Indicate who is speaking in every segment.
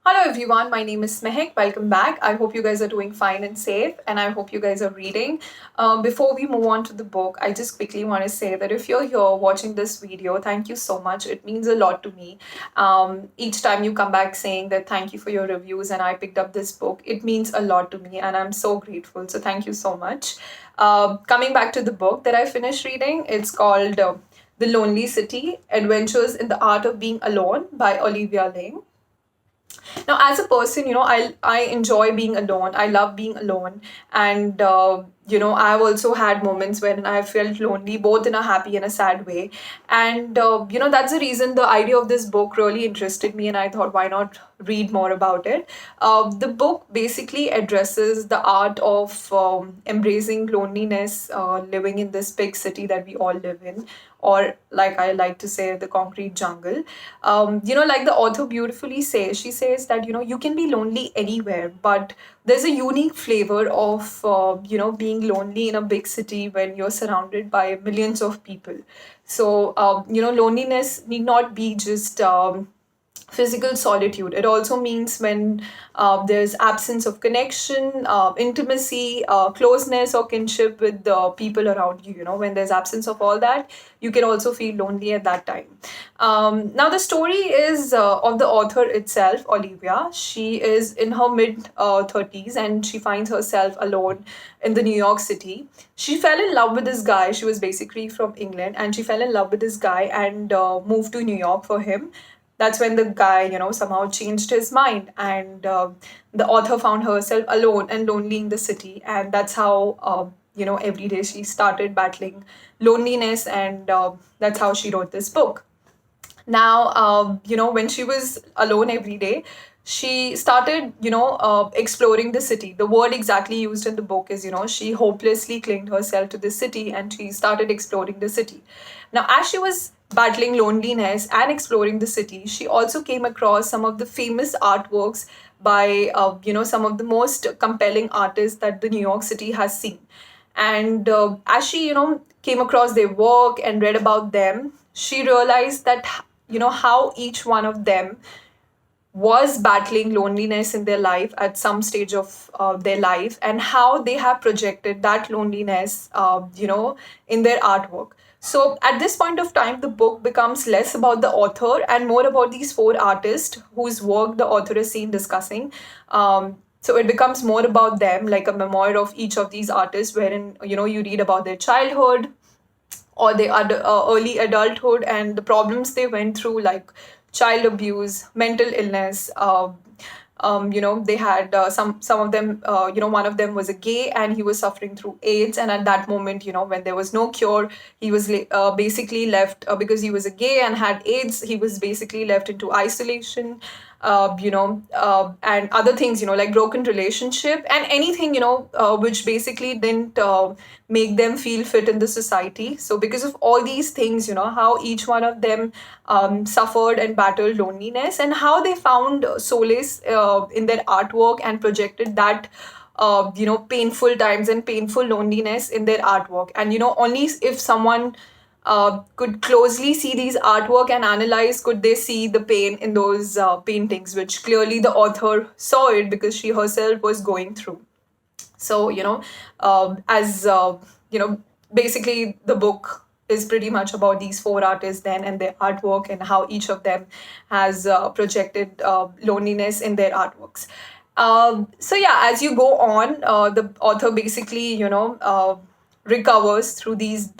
Speaker 1: Hello everyone, my name is Mehek. Welcome back. I hope you guys are doing fine and safe, and I hope you guys are reading. Before we move on to the book, I just quickly want to say that if you're here watching this video, thank you so much. It means a lot to me. Each time you come back saying that thank you for your reviews and I picked up this book, it means a lot to me, and I'm so grateful. So thank you so much. Coming back to the book that I finished reading, it's called The Lonely City: Adventures in the Art of Being Alone by Olivia. Now, as a person, I enjoy being alone. I love being alone, and I've also had moments when I felt lonely, both in a happy and a sad way. And that's the reason the idea of this book really interested me, and I thought, why not read more about it? The book basically addresses the art of embracing loneliness, living in this big city that we all live in, or like I like to say, the concrete jungle. Like the author beautifully says, she says that you can be lonely anywhere, but there's a unique flavor of being lonely in a big city when you're surrounded by millions of people. So loneliness need not be just physical solitude. It also means when there's absence of connection, intimacy, closeness, or kinship with the people around you. When there's absence of all that, you can also feel lonely at that time. Now, the story is of the author itself, Olivia. She is in her mid-30s and she finds herself alone in the New York City. She fell in love with this guy. She was basically from England, and she fell in love with this guy and moved to New York for him. That's when the guy, somehow changed his mind, and the author found herself alone and lonely in the city. And that's how, every day she started battling loneliness, and that's how she wrote this book. Now, when she was alone every day, she started, exploring the city. The word exactly used in the book is, she hopelessly clinged herself to the city and she started exploring the city. Now, as she was battling loneliness and exploring the city, she also came across some of the famous artworks by, some of the most compelling artists that the New York City has seen. And as she, came across their work and read about them, she realized that, how each one of them was battling loneliness in their life at some stage of their life, and how they have projected that loneliness, in their artwork. So at this point of time, the book becomes less about the author and more about these four artists whose work the author is seen discussing. So it becomes more about them, like a memoir of each of these artists, wherein you read about their childhood or their early adulthood and the problems they went through, like child abuse, mental illness. They had some of them. One of them was a gay, and he was suffering through AIDS. And at that moment, when there was no cure, he was basically left because he was a gay and had AIDS. He was basically left into isolation. And other things, like broken relationship and anything, which basically didn't make them feel fit in the society. So because of all these things, how each one of them suffered and battled loneliness, and how they found solace in their artwork and projected that painful times and painful loneliness in their artwork. And only if someone could closely see these artwork and analyze, could they see the pain in those paintings, which clearly the author saw it because she herself was going through. So as basically the book is pretty much about these four artists then and their artwork, and how each of them has projected loneliness in their artworks. So yeah, as you go on, the author basically recovers through these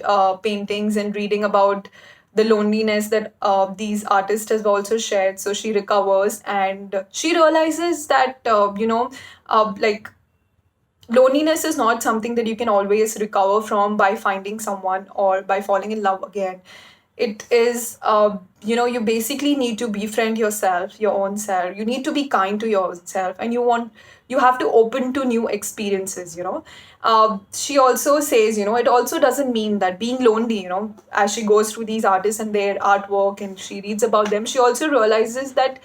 Speaker 1: paintings and reading about the loneliness that these artists have also shared. So she recovers and she realizes that like loneliness is not something that you can always recover from by finding someone or by falling in love again. It is you basically need to befriend yourself, your own self. You need to be kind to yourself, and you have to open to new experiences. She also says, it also doesn't mean that being lonely, as she goes through these artists and their artwork and she reads about them, she also realizes that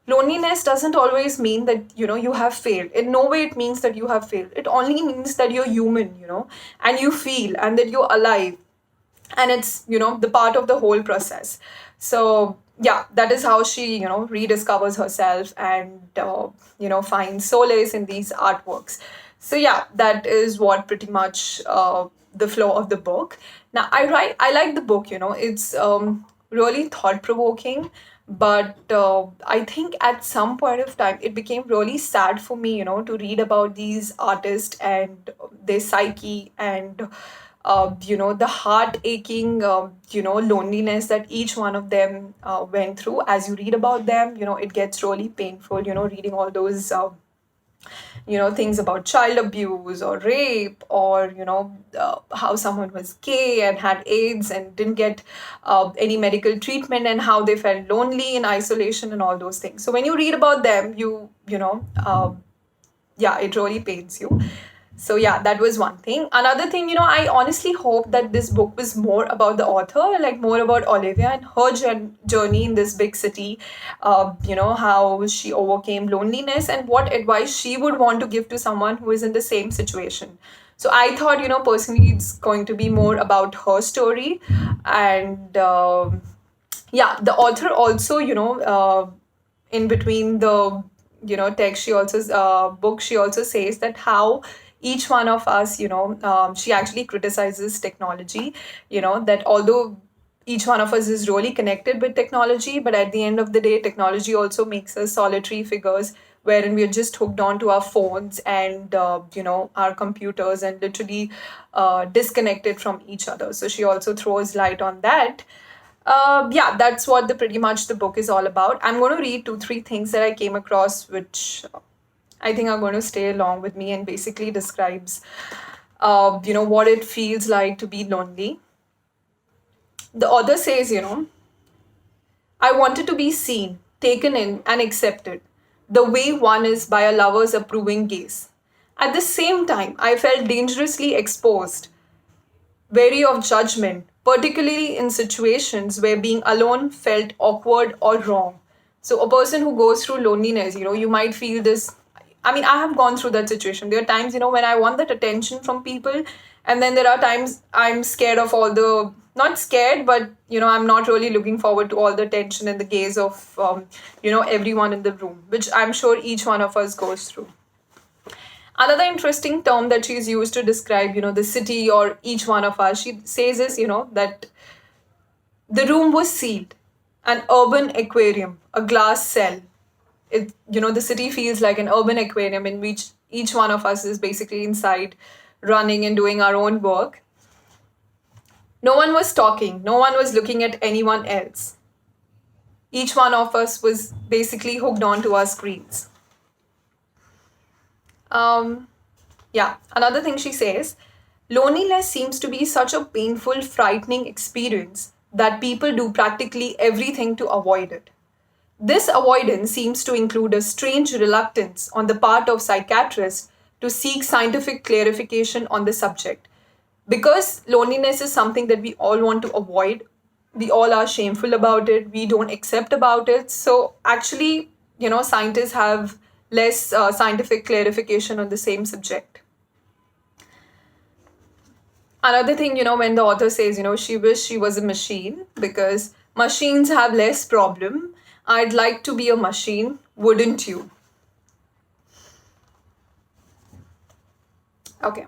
Speaker 1: loneliness doesn't always mean that you have failed. In no way it means that you have failed. It only means that you're human, and you feel, and that you're alive, and it's the part of the whole process. So yeah, that is how she, rediscovers herself and, finds solace in these artworks. So yeah, that is what pretty much the flow of the book. Now, I like the book, it's really thought provoking, but I think at some point of time it became really sad for me, to read about these artists and their psyche and the heart aching, loneliness that each one of them went through. As you read about them, it gets really painful, reading all those, things about child abuse or rape or, how someone was gay and had AIDS and didn't get any medical treatment and how they felt lonely in isolation and all those things. So when you read about them, yeah, it really pains you. So yeah, that was one thing. Another thing, I honestly hope that this book was more about the author, like more about Olivia and her journey in this big city, how she overcame loneliness and what advice she would want to give to someone who is in the same situation. So I thought, personally, it's going to be more about her story. And yeah, the author also, in between the text, she also book, she also says that how each one of us, she actually criticizes technology, that although each one of us is really connected with technology, but at the end of the day, technology also makes us solitary figures wherein we are just hooked on to our phones and our computers and literally disconnected from each other. So she also throws light on that. Yeah, that's what the pretty much the book is all about. I'm going to read two, three things that I came across, which I think are going to stay along with me and basically describes, what it feels like to be lonely. The author says, I wanted to be seen, taken in, and accepted, the way one is by a lover's approving gaze. At the same time, I felt dangerously exposed, wary of judgment, particularly in situations where being alone felt awkward or wrong. So, a person who goes through loneliness, you might feel this. I mean, I have gone through that situation. There are times, when I want that attention from people, and then there are times I'm scared of all the, not scared, but, I'm not really looking forward to all the attention and the gaze of, everyone in the room, which I'm sure each one of us goes through. Another interesting term that she's used to describe, the city or each one of us, she says is, that the room was sealed, an urban aquarium, a glass cell. The city feels like an urban aquarium in which each one of us is basically inside, running and doing our own work. No one was talking, no one was looking at anyone else. Each one of us was basically hooked onto our screens. Yeah, another thing she says, loneliness seems to be such a painful, frightening experience that people do practically everything to avoid it. This avoidance seems to include a strange reluctance on the part of psychiatrists to seek scientific clarification on the subject. Because loneliness is something that we all want to avoid, we all are shameful about it, we don't accept about it. So, actually, scientists have less scientific clarification on the same subject. Another thing, when the author says, she wished she was a machine because machines have less problem. I'd like to be a machine, wouldn't you? Okay.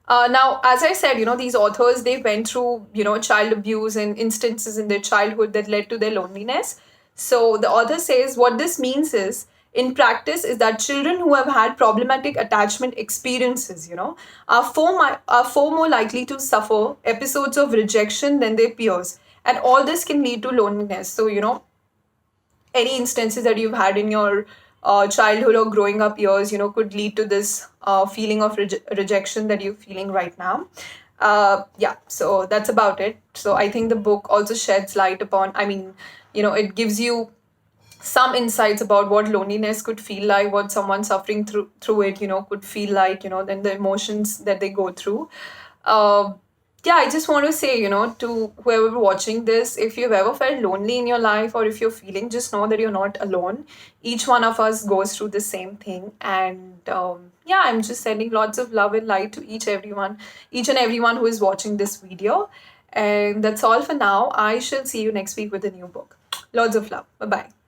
Speaker 1: Now, as I said, these authors, they went through, child abuse and instances in their childhood that led to their loneliness. So the author says what this means is, in practice, is that children who have had problematic attachment experiences, are far more likely to suffer episodes of rejection than their peers. And all this can lead to loneliness. So, any instances that you've had in your childhood or growing up years, could lead to this feeling of rejection that you're feeling right now. Yeah, so that's about it. So I think the book also sheds light upon, I mean, it gives you some insights about what loneliness could feel like, what someone suffering through it, could feel like, then the emotions that they go through. Uh, yeah, I just want to say, to whoever watching this, if you've ever felt lonely in your life or if you're feeling, just know that you're not alone. Each one of us goes through the same thing. And yeah, I'm just sending lots of love and light to each and everyone who is watching this video. And that's all for now. I shall see you next week with a new book. Lots of love. Bye bye.